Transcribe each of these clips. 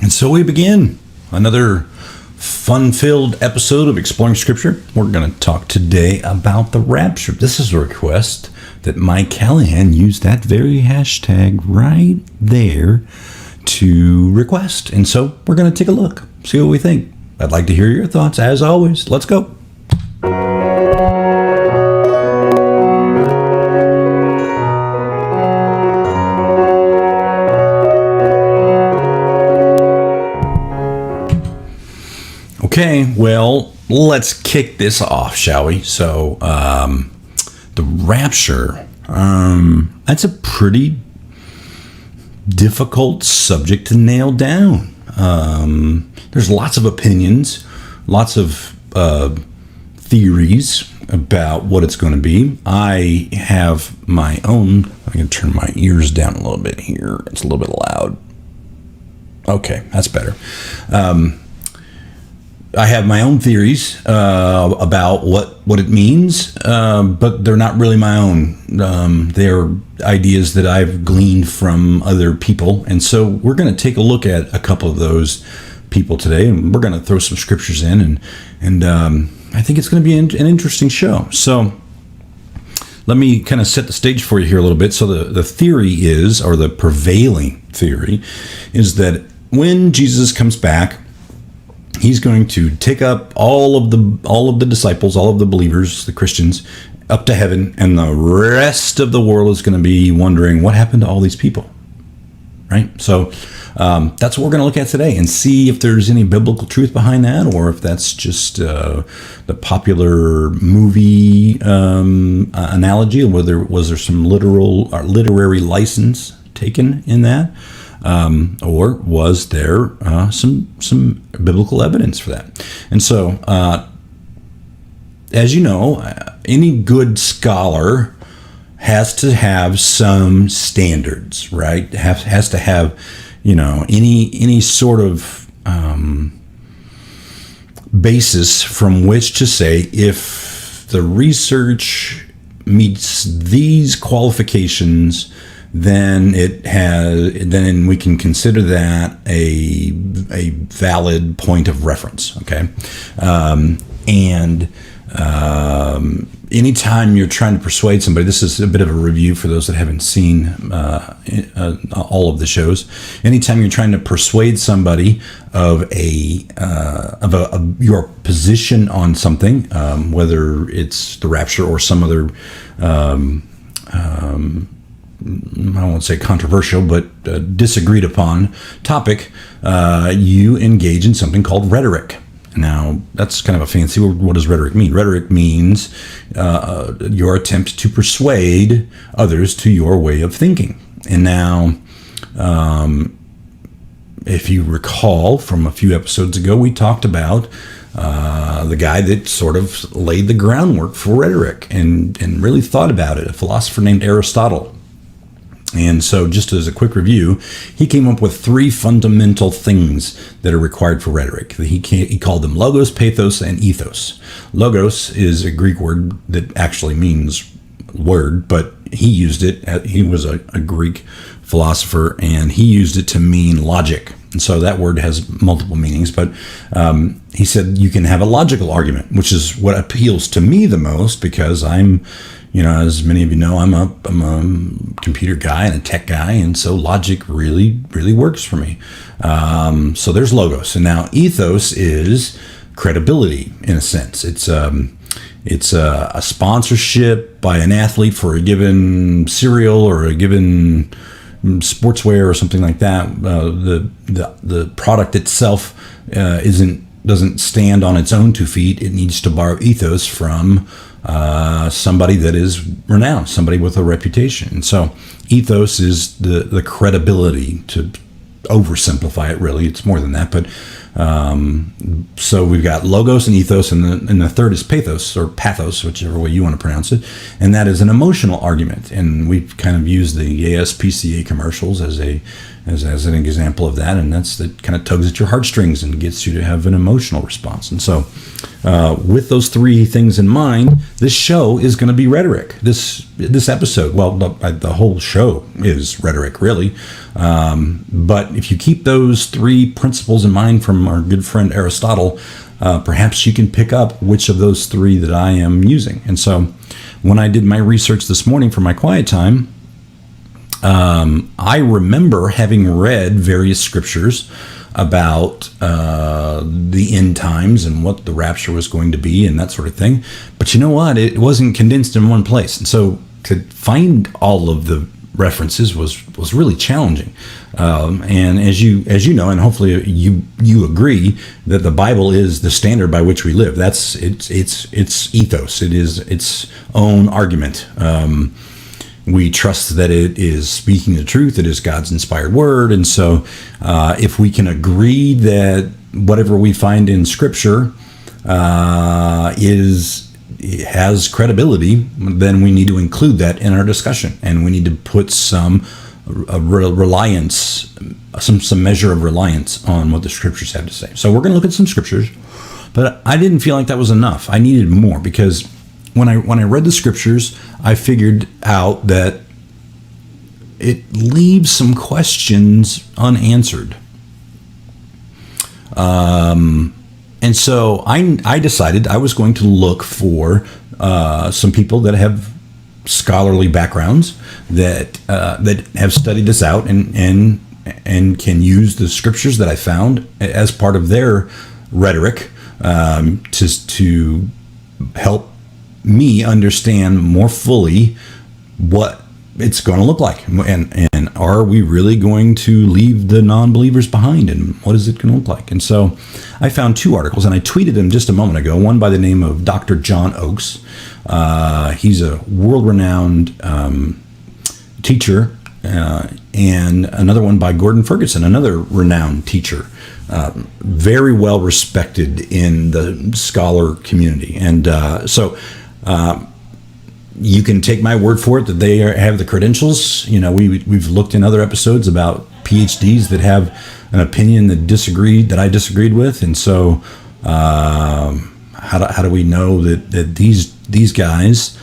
And so we begin another fun-filled episode of Exploring Scripture. We're going to talk today about the rapture. This is a request that Mike Callahan used that very hashtag right there to request. And so we're going to take a look, see what we think. I'd like to hear your thoughts. As always, let's go. Okay, well, let's kick this off, shall we? So, the rapture, that's a pretty difficult subject to nail down. There's lots of opinions, lots of theories about what it's going to be. I have my own. I can turn my ears down a little bit here. It's a little bit loud. Okay, that's better. I have my own theories about what it means, but they're not really my own. They're ideas that I've gleaned from other people. And so we're going to take a look at a couple of those people today, and we're going to throw some scriptures in, and I think it's going to be an interesting show. So let me kind of set the stage for you here a little bit. So the theory is, or the prevailing theory, is that when Jesus comes back, he's going to take up all of the disciples, all of the believers, the Christians, up to heaven, and the rest of the world is going to be wondering what happened to all these people, right? So that's what we're going to look at today and see if there's any biblical truth behind that, or if that's just the popular movie analogy, or whether was there some literal or literary license taken in that. Or was there some biblical evidence for that? And so, as you know, any good scholar has to have some standards, right? Has to have, any sort of basis from which to say if the research meets these qualifications, then we can consider that a valid point of reference. Okay, anytime you're trying to persuade somebody, this is a bit of a review for those that haven't seen all of the shows. Anytime you're trying to persuade somebody of your position on something, whether it's the rapture or some other I won't say controversial, but disagreed upon topic, you engage in something called rhetoric. Now, that's kind of a fancy word. What does rhetoric mean? Rhetoric means your attempt to persuade others to your way of thinking. And now, if you recall from a few episodes ago, we talked about the guy that sort of laid the groundwork for rhetoric and really thought about it, a philosopher named Aristotle. And so just as a quick review, he came up with three fundamental things that are required for rhetoric. He called them logos, pathos, and ethos. Logos is a Greek word that actually means word, but he used it. He was a Greek philosopher, and he used it to mean logic. And so that word has multiple meanings, but he said you can have a logical argument, which is what appeals to me the most, because I'm, as many of you know, I'm a computer guy and a tech guy, and so logic really, really works for me. So there's logos, and now ethos is credibility in a sense. It's a sponsorship by an athlete for a given cereal or a given sportswear or something like that. The product itself doesn't stand on its own 2 feet. It needs to borrow ethos from somebody that is renowned, somebody with a reputation. And so ethos is the credibility, to oversimplify it. Really, it's more than that, but so we've got logos and ethos, and the third is pathos, or pathos, whichever way you want to pronounce it, and that is an emotional argument. And we've kind of used the ASPCA commercials as a as an example of that, and that kind of tugs at your heartstrings and gets you to have an emotional response. And so, with those three things in mind, this show is going to be rhetoric. This episode, well, the whole show is rhetoric, really. But if you keep those three principles in mind from our good friend Aristotle, perhaps you can pick up which of those three that I am using. And so, when I did my research this morning for my quiet time, I remember having read various scriptures about the end times and what the rapture was going to be and that sort of thing. But you know what? It wasn't condensed in one place. And so to find all of the references was really challenging. And as you know, and hopefully you agree, that the Bible is the standard by which we live. That's its ethos. It is its own argument. We trust that it is speaking the truth. It is God's inspired word. And so if we can agree that whatever we find in Scripture has credibility, then we need to include that in our discussion. And we need to put some reliance, some measure of reliance on what the Scriptures have to say. So we're going to look at some Scriptures, but I didn't feel like that was enough. I needed more, because when I read the Scriptures, I figured out that it leaves some questions unanswered. And so I decided I was going to look for some people that have scholarly backgrounds that have studied this out and can use the Scriptures that I found as part of their rhetoric to help me understand more fully what it's going to look like, and are we really going to leave the non-believers behind, and what is it going to look like? And so I found two articles, and I tweeted them just a moment ago. One by the name of Dr. John Oakes. He's a world-renowned teacher, and another one by Gordon Ferguson, another renowned teacher, very well respected in the scholar community. And so you can take my word for it that they have the credentials. You know, we've looked in other episodes about PhDs that have an opinion that I disagreed with, and so how do we know that these guys,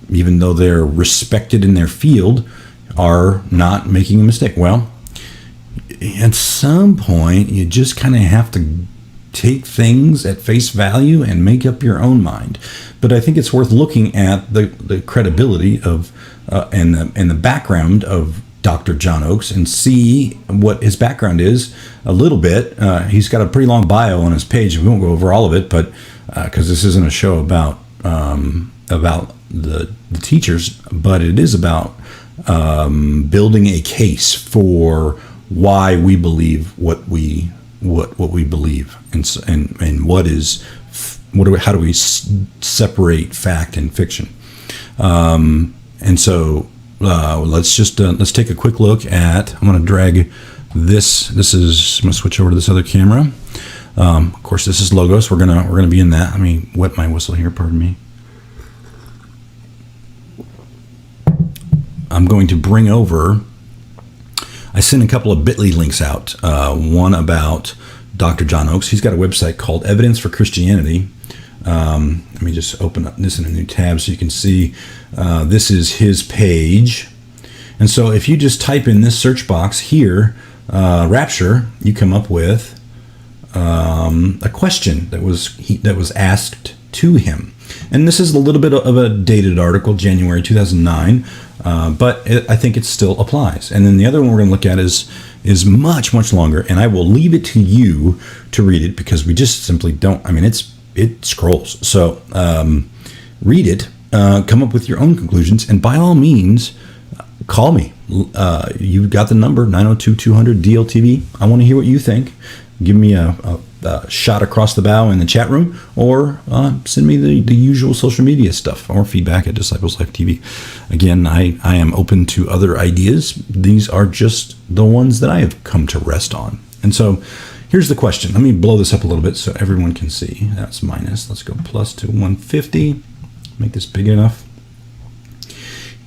even though they're respected in their field, are not making a mistake? Well, at some point, you just kind of have to take things at face value and make up your own mind. But I think it's worth looking at the credibility of and the background of Dr. John Oakes and see what his background is a little bit. He's got a pretty long bio on his page. We won't go over all of it, but because this isn't a show about the teachers, but it is about building a case for why we believe what we believe, and how do we separate fact and fiction? And so let's take a quick look at. I'm going to drag this. I'm going to switch over to this other camera. Of course, this is Logos. We're gonna be in that. Let me wet my whistle here. Pardon me. I'm going to bring over. I sent a couple of bit.ly links out. One about Dr. John Oakes. He's got a website called Evidence for Christianity. Let me just open up this in a new tab so you can see. This is his page. And so if you just type in this search box here, rapture, you come up with a question that was asked to him. And this is a little bit of a dated article, January 2009. But I think it still applies. And then the other one we're going to look at is much, much longer, and I will leave it to you to read it because we just simply don't. I mean, it scrolls. So read it, come up with your own conclusions, and by all means, call me. You've got the number, 902-200-DLTV. I want to hear what you think. Give me a shot across the bow in the chat room, or send me the usual social media stuff or feedback at Disciples Life TV. Again, I am open to other ideas. These are just the ones that I have come to rest on. And so here's the question. Let me blow this up a little bit so everyone can see. That's minus. Let's go plus to 150. Make this big enough.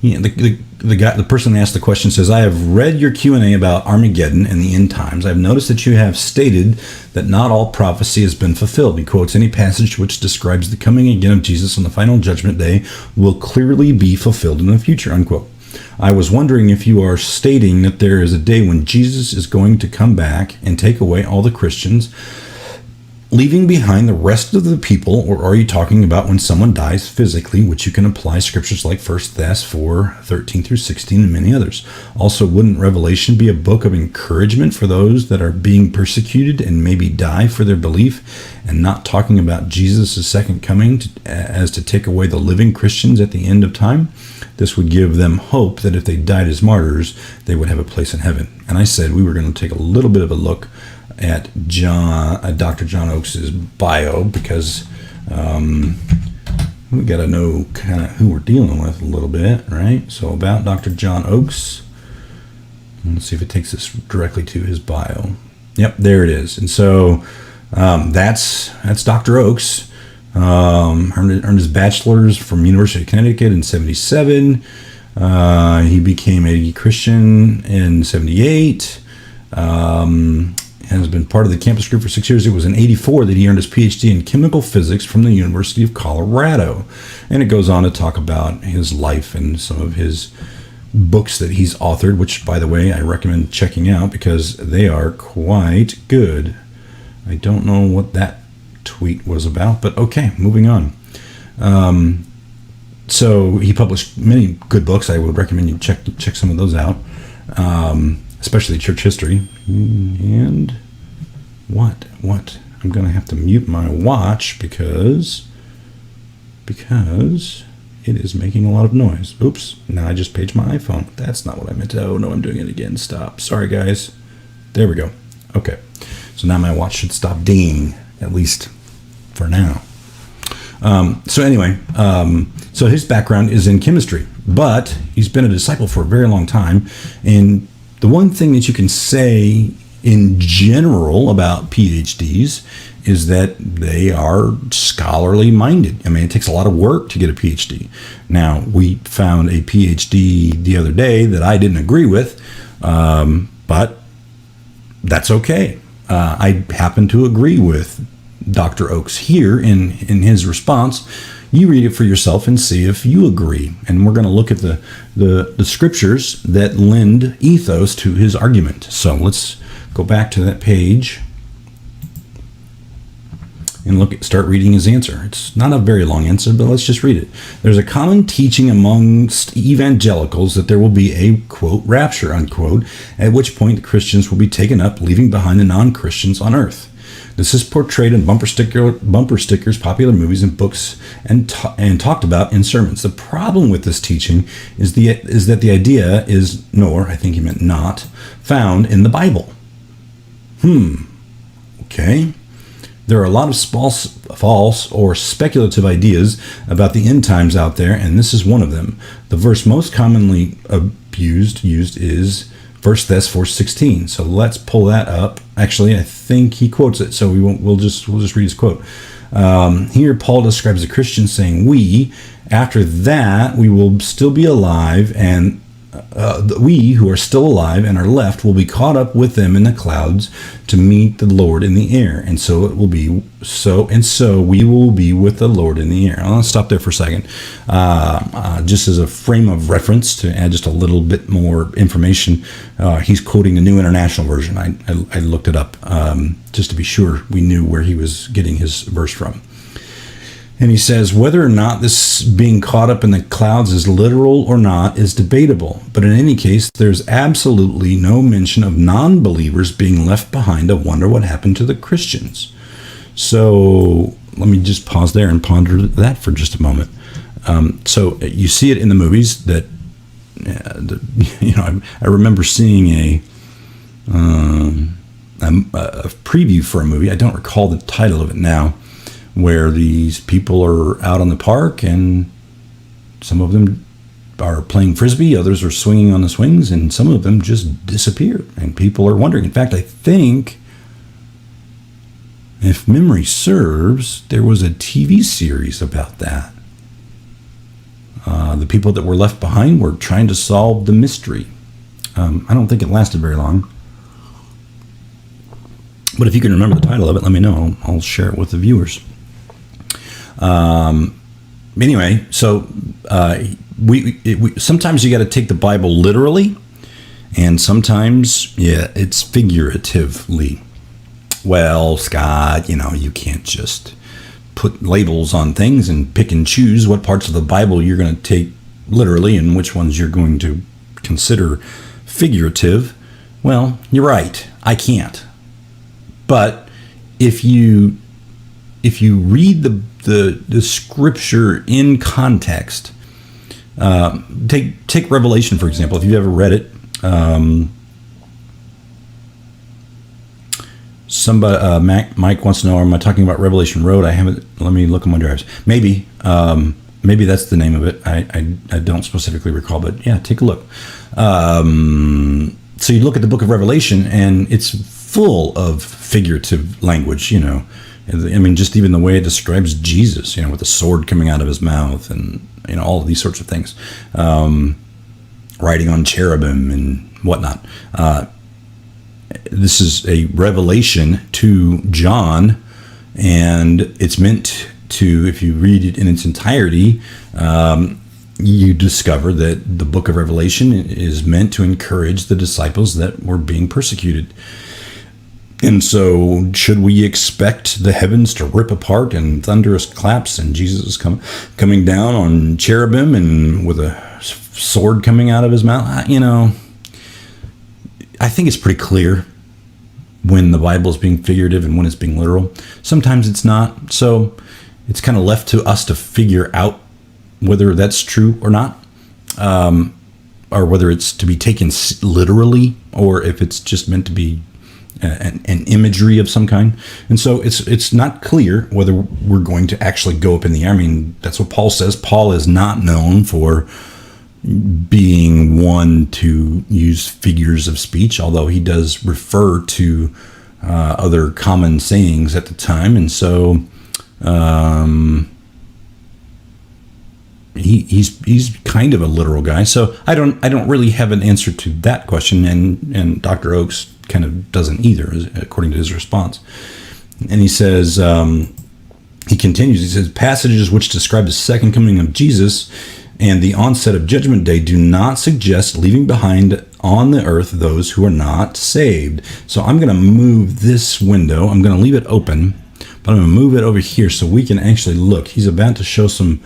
The person that asked the question says, I have read your Q&A about Armageddon and the end times. I've noticed that you have stated that not all prophecy has been fulfilled. He quotes, any passage which describes the coming again of Jesus on the final judgment day will clearly be fulfilled in the future, unquote. I was wondering if you are stating that there is a day when Jesus is going to come back and take away all the Christians, leaving behind the rest of the people, or are you talking about when someone dies physically, which you can apply scriptures like 1 Thess 4, 13 through 16 and many others. Also, wouldn't Revelation be a book of encouragement for those that are being persecuted and maybe die for their belief, and not talking about Jesus' second coming as to take away the living Christians at the end of time? This would give them hope that if they died as martyrs, they would have a place in heaven. And I said we were going to take a little bit of a look at Dr. John Oakes' bio, because we got to know kind of who we're dealing with a little bit, right? So about Dr. John Oakes, let's see if it takes us directly to his bio. Yep, there it is. And so that's Dr. Oakes. Earned his bachelor's from University of Connecticut in 1977. He became a Christian in 1978. Has been part of the campus group for 6 years. It was in 1984 that he earned his PhD in chemical physics from the University of Colorado. And it goes on to talk about his life and some of his books that he's authored, which, by the way, I recommend checking out because they are quite good. I don't know what that tweet was about, but okay, moving on. So he published many good books. I would recommend you check some of those out. Especially church history. And what? I'm going to have to mute my watch because it is making a lot of noise. Oops, now I just paged my iPhone. That's not what I meant to. Oh, no, I'm doing it again. Stop. Sorry, guys. There we go. Okay. So now my watch should stop dinging, at least for now. So anyway, so his background is in chemistry, but he's been a disciple for a very long time. And the one thing that you can say in general about PhDs is that they are scholarly minded. I mean, it takes a lot of work to get a PhD. Now, we found a PhD the other day that I didn't agree with, but that's okay. I happen to agree with Dr. Oakes here in his response. You read it for yourself and see if you agree. And we're going to look at the scriptures that lend ethos to his argument. So let's go back to that page and start reading his answer. It's not a very long answer, but let's just read it. There's a common teaching amongst evangelicals that there will be a, quote, rapture, unquote, at which point the Christians will be taken up, leaving behind the non-Christians on earth. This is portrayed in bumper stickers, popular movies, and books, and talked about in sermons. The problem with this teaching is that the idea is, nor, I think he meant not, found in the Bible. Okay. There are a lot of false or speculative ideas about the end times out there, and this is one of them. The verse most commonly used is 1 Thess 4:16. So let's pull that up. Actually, I think he quotes it, so we'll just read his quote. Here, Paul describes the Christians saying, "We, after that, we will still be alive, and we who are still alive and are left will be caught up with them in the clouds to meet the Lord in the air, and so it will be so, and so we will be with the Lord in the air." I'll stop there for a second, just as a frame of reference to add just a little bit more information. He's quoting the New International Version. I looked it up just to be sure we knew where he was getting his verse from. And he says, whether or not this being caught up in the clouds is literal or not is debatable. But in any case, there's absolutely no mention of non-believers being left behind to wonder what happened to the Christians. So let me just pause there and ponder that for just a moment. So you see it in the movies that, I remember seeing a preview for a movie. I don't recall the title of it now, where these people are out on the park and some of them are playing frisbee, others are swinging on the swings, and some of them just disappear, and people are wondering. In fact, I think, if memory serves, there was a TV series about that. The people that were left behind were trying to solve the mystery. I don't think it lasted very long. But if you can remember the title of it, let me know. I'll share it with the viewers. Anyway, so we sometimes you got to take the Bible literally, and sometimes, it's figuratively. Well, Scott, you can't just put labels on things and pick and choose what parts of the Bible you're going to take literally and which ones you're going to consider figurative. Well, you're right. I can't. But if you read the scripture in context, take Revelation, for example. If you've ever read it, Mike wants to know, am I talking about Revelation Road? I haven't. Let me look at my drives. Maybe that's the name of it. I don't specifically recall, but yeah, take a look. So you look at the book of Revelation, and it's full of figurative language. I mean, just even the way it describes Jesus, with the sword coming out of his mouth, and all of these sorts of things, riding on cherubim and whatnot. This is a revelation to John, and it's meant to, if you read it in its entirety, you discover that the book of Revelation is meant to encourage the disciples that were being persecuted. And so, should we expect the heavens to rip apart and thunderous claps and Jesus coming down on cherubim and with a sword coming out of his mouth? I think it's pretty clear when the Bible is being figurative and when it's being literal. Sometimes it's not. So it's kind of left to us to figure out whether that's true or not, or whether it's to be taken literally, or if it's just meant to be an imagery of some kind. And so it's not clear whether we're going to actually go up in the air. I mean, that's what Paul says. Paul is not known for being one to use figures of speech, although he does refer to other common sayings at the time. And so he's kind of a literal guy. So I don't really have an answer to that question, and Dr. Oakes kind of doesn't either, according to his response. And he says, he continues, he says, passages which describe the second coming of Jesus and the onset of Judgment Day do not suggest leaving behind on the earth those who are not saved. So I'm going to move this window. I'm going to leave it open, but I'm going to move it over here so we can actually look. He's about to show some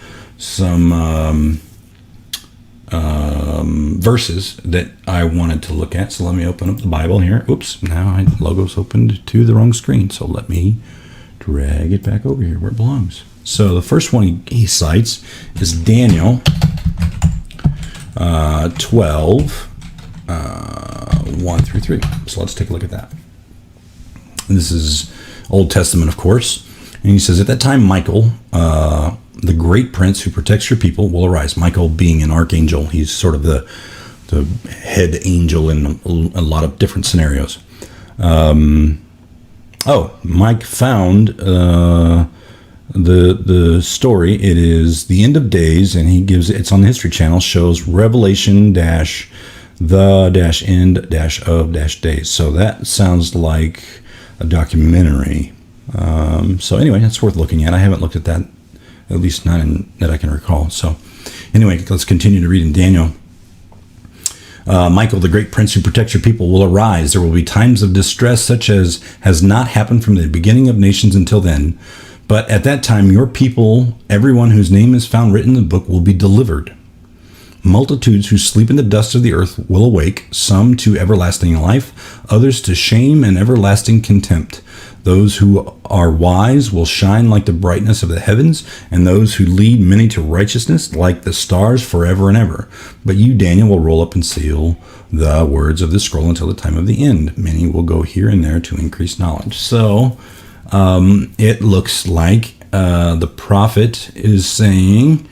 verses that I wanted to look at. So let me open up the Bible here. Oops, now my logo's opened to the wrong screen. So let me drag it back over here where it belongs. So the first one he cites is Daniel 12, 1 through 3. So let's take a look at that. And this is Old Testament, of course. And he says, at that time, Michael, the great prince who protects your people, will arise. Michael being an archangel. He's sort of the head angel in a lot of different scenarios. Mike found the story. It is the end of days, and he gives it's on the History Channel. Shows Revelation the end of days. So that sounds like a documentary. So anyway, that's worth looking at. I haven't looked at that, at least not that I can recall. So anyway, let's continue to read in Daniel. Michael, the great prince who protects your people, will arise. There will be times of distress such as has not happened from the beginning of nations until then. But at that time, your people, everyone whose name is found written in the book, will be delivered. Multitudes who sleep in the dust of the earth will awake, some to everlasting life, others to shame and everlasting contempt. Those who are wise will shine like the brightness of the heavens, and those who lead many to righteousness like the stars forever and ever. But you, Daniel, will roll up and seal the words of this scroll until the time of the end. Many will go here and there to increase knowledge. So it looks like the prophet is saying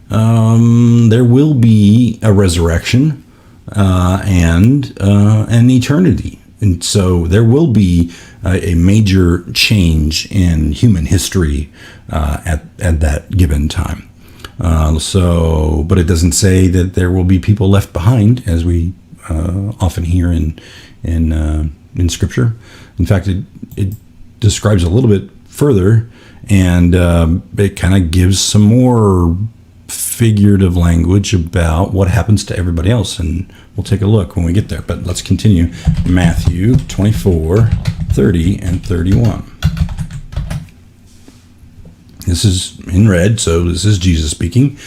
there will be a resurrection and an eternity. And so there will be a major change in human history at that given time. But it doesn't say that there will be people left behind, as we often hear in Scripture. In fact, it describes a little bit further, and it kind of gives some more figurative language about what happens to everybody else, and we'll take a look when we get there. But let's continue. Matthew 24, 30 and 31. This is in red, so this is Jesus speaking.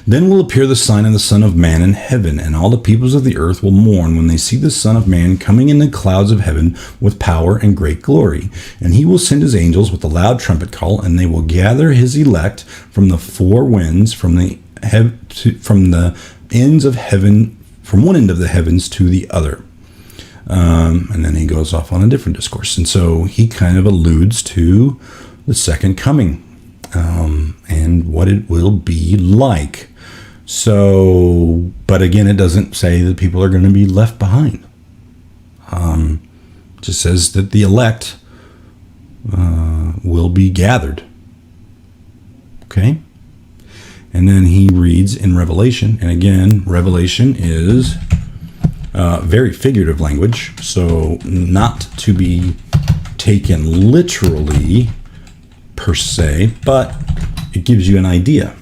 Then will appear the sign of the Son of Man in heaven, and all the peoples of the earth will mourn when they see the Son of Man coming in the clouds of heaven with power and great glory. And he will send his angels with a loud trumpet call, and they will gather his elect from the four winds, from the ends of heaven, from one end of the heavens to the other. And then he goes off on a different discourse. And so he kind of alludes to the second coming, and what it will be like. So, but again, it doesn't say that people are going to be left behind. It just says that the elect will be gathered. Okay? And then he reads in Revelation, and again, Revelation is very figurative language, so not to be taken literally per se, but it gives you an idea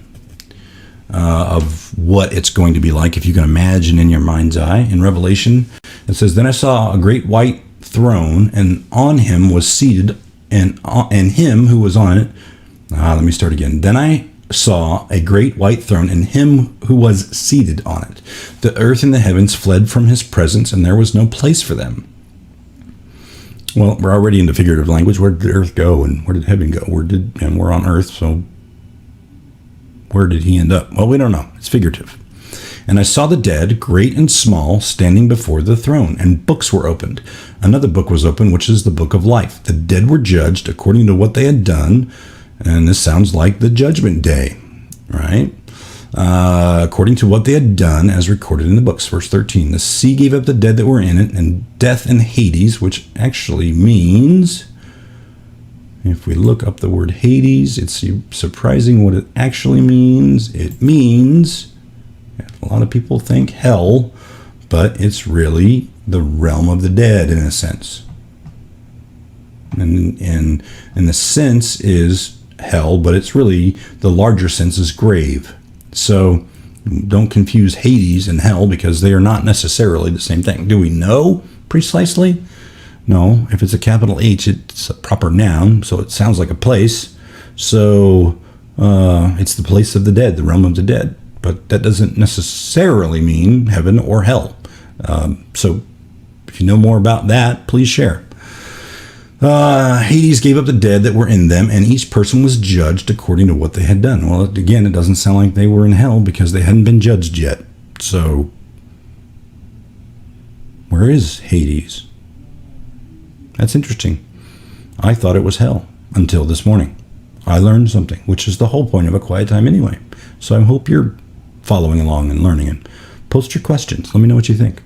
of what it's going to be like if you can imagine in your mind's eye. In Revelation, it says, "Then I saw a great white throne, and on him was seated, and him who was on it." Let me start again. "Then I saw a great white throne, and him who was seated on it. The earth and the heavens fled from his presence, and there was no place for them." Well, we're already into figurative language. Where did the earth go, and where did heaven go? And we're on earth, so where did he end up? Well, we don't know. It's figurative. "And I saw the dead, great and small, standing before the throne, and books were opened. Another book was opened, which is the book of life. The dead were judged according to what they had done." And this sounds like the judgment day, right? "According to what they had done, as recorded in the books." Verse 13, "The sea gave up the dead that were in it, and death and Hades," which actually means, if we look up the word Hades, it's surprising what it actually means. It means, a lot of people think hell, but it's really the realm of the dead in a sense. And the sense is hell, but it's really, the larger sense is grave. So don't confuse Hades and hell, because they are not necessarily the same thing. Do we know precisely? No. If it's a capital H, it's a proper noun, so it sounds like a place. So it's the place of the dead, the realm of the dead. But that doesn't necessarily mean heaven or hell. So if you know more about that, please share. "Hades gave up the dead that were in them, and each person was judged according to what they had done." Well, again, it doesn't sound like they were in hell, because they hadn't been judged yet. So, where is Hades? That's interesting. I thought it was hell until this morning. I learned something, which is the whole point of a quiet time anyway. So I hope you're following along and learning, and post your questions. Let me know what you think.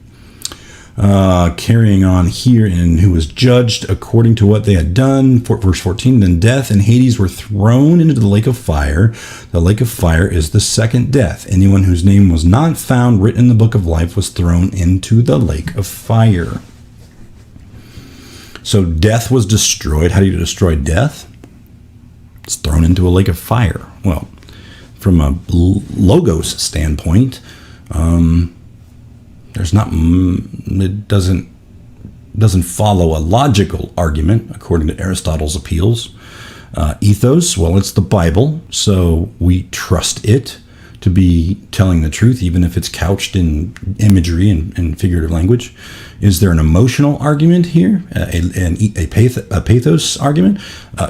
Carrying on here, "And who was judged according to what they had done." Verse 14, "Then death and Hades were thrown into the lake of fire. The lake of fire is the second death. Anyone whose name was not found written in the book of life was thrown into the lake of fire." So death was destroyed. How do you destroy death? It's thrown into a lake of fire. Well, from a logos standpoint, it doesn't follow a logical argument according to Aristotle's appeals. Ethos, well, it's the Bible, so we trust it to be telling the truth, even if it's couched in imagery and figurative language. Is there an emotional argument here? A pathos argument?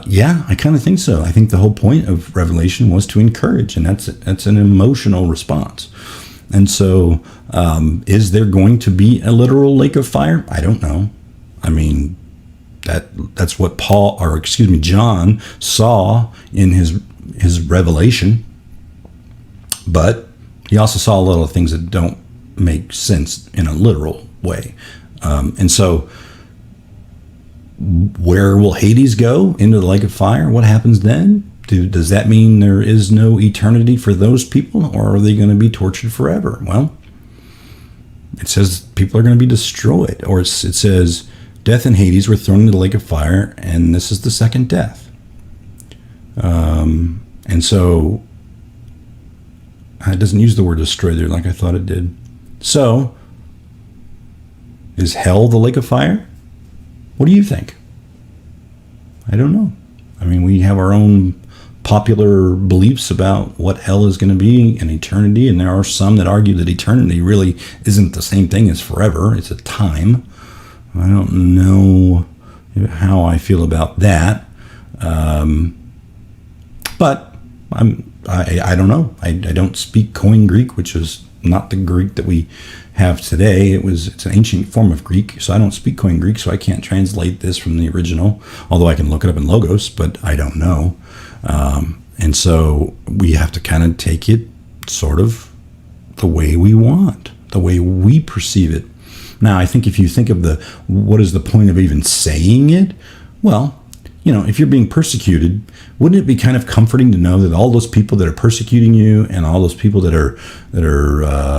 Yeah, I kind of think so. I think the whole point of Revelation was to encourage, and that's an emotional response. And so, is there going to be a literal lake of fire? I don't know. I mean, that's what John saw in his revelation. But he also saw a lot of things that don't make sense in a literal way. And so, where will Hades go? Into the lake of fire? What happens then? Does that mean there is no eternity for those people, or are they going to be tortured forever? Well, it says people are going to be destroyed, or it says death and Hades were thrown into the lake of fire, and this is the second death. And so it doesn't use the word destroy there like I thought it did. So is hell the lake of fire? What do you think? I don't know. I mean, we have our own popular beliefs about what hell is going to be in eternity, and there are some that argue that eternity really isn't the same thing as forever. It's a time. I don't know how I feel about that, but I don't know. I don't speak Koine Greek, which is not the Greek that we have today. It's an ancient form of Greek, so I don't speak Koine Greek, so I can't translate this from the original, although I can look it up in Logos, but I don't know. And so we have to kind of take it sort of the way we want, the way we perceive it. Now, I think if you think of what is the point of even saying it? Well, if you're being persecuted, wouldn't it be kind of comforting to know that all those people that are persecuting you and all those people that are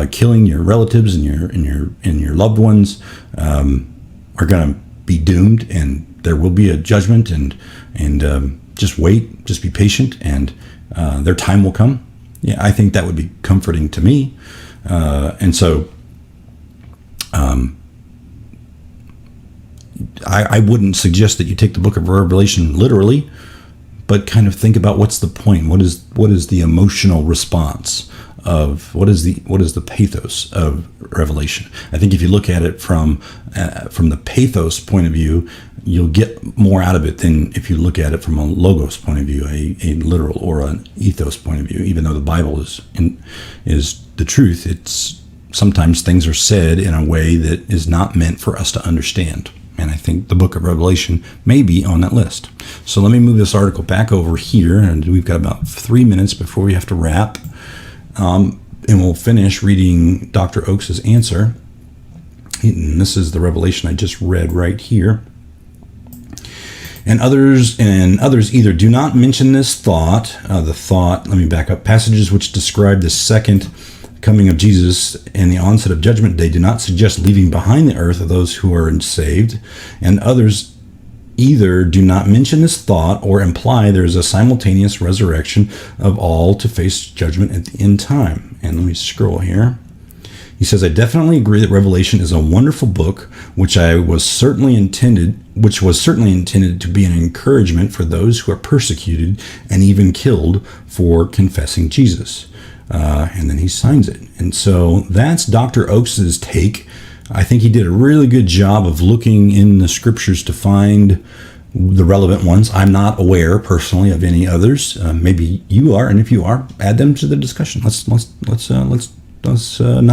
killing your relatives and your loved ones are going to be doomed, and there will be a judgment, and just wait, just be patient, and their time will come? Yeah, I think that would be comforting to me. And so I wouldn't suggest that you take the book of Revelation literally, but kind of think about what's the point. What is the emotional response of what is the pathos of Revelation? I think if you look at it from the pathos point of view, you'll get more out of it than if you look at it from a logos point of view, a literal or an ethos point of view. Even though the Bible is the truth, it's sometimes things are said in a way that is not meant for us to understand. And I think the book of Revelation may be on that list. So let me move this article back over here, and we've got about 3 minutes before we have to wrap. And we'll finish reading Dr. Oakes' answer. And this is the Revelation I just read right here. And others either do not mention this thought, let me back up, passages which describe the second coming of Jesus and the onset of judgment day do not suggest leaving behind the earth of those who are saved, and others either do not mention this thought or imply there is a simultaneous resurrection of all to face judgment at the end time. And let me scroll here. He says, I definitely agree that Revelation is a wonderful book, which was certainly intended to be an encouragement for those who are persecuted and even killed for confessing Jesus. And then he signs it. And so that's Dr. Oakes' take. I think he did a really good job of looking in the scriptures to find the relevant ones. I'm not aware personally of any others. Maybe you are, and if you are, add them to the discussion. Let's not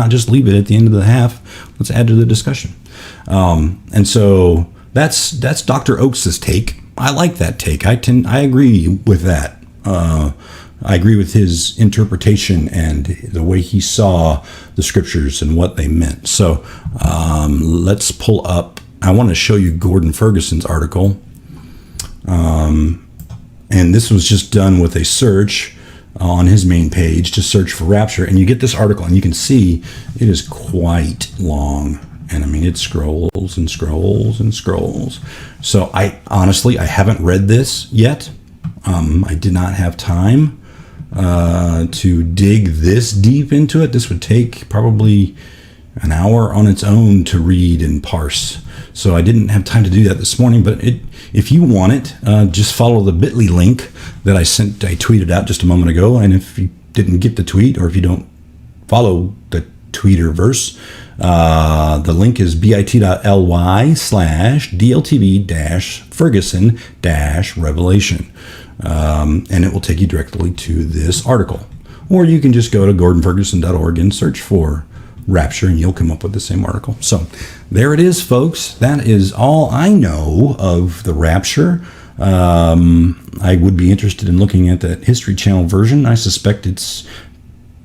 just leave it at the end of the half. Let's add to the discussion. And so that's Dr. Oakes' take. I like that take. I agree with that. I agree with his interpretation and the way he saw the scriptures and what they meant. So let's pull up. I want to show you Gordon Ferguson's article. And this was just done with a search on his main page to search for rapture. And you get this article, and you can see it is quite long. And I mean, it scrolls and scrolls and scrolls. So I haven't read this yet. I did not have time to dig this deep into it. This would take probably an hour on its own to read and parse. So I didn't have time to do that this morning, but if you want it, just follow the bit.ly link that I tweeted out just a moment ago. And if you didn't get the tweet, or if you don't follow the tweeter verse, the link is bit.ly/DLTV-Ferguson-Revelation. And it will take you directly to this article. Or you can just go to gordonferguson.org and search for rapture, and you'll come up with the same article. So there it is, folks. That is all I know of the rapture. I would be interested in looking at the History Channel version. I suspect it's,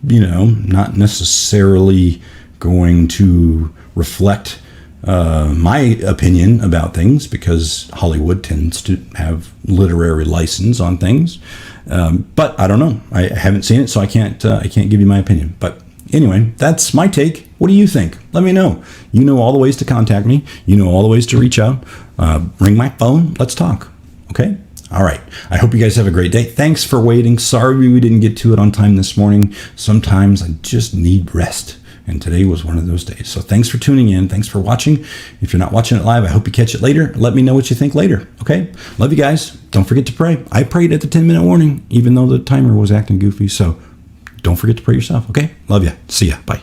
not necessarily going to reflect my opinion about things, because Hollywood tends to have literary license on things. But I don't know. I haven't seen it, so I can't give you my opinion. But anyway, that's my take. What do you think? Let me know. You know all the ways to contact me. You know all the ways to reach out. Ring my phone. Let's talk. Okay? All right. I hope you guys have a great day. Thanks for waiting. Sorry we didn't get to it on time this morning. Sometimes I just need rest. And today was one of those days. So thanks for tuning in. Thanks for watching. If you're not watching it live, I hope you catch it later. Let me know what you think later. Okay? Love you guys. Don't forget to pray. I prayed at the 10-minute warning, even though the timer was acting goofy. So don't forget to pray yourself. Okay? Love you. See ya. Bye.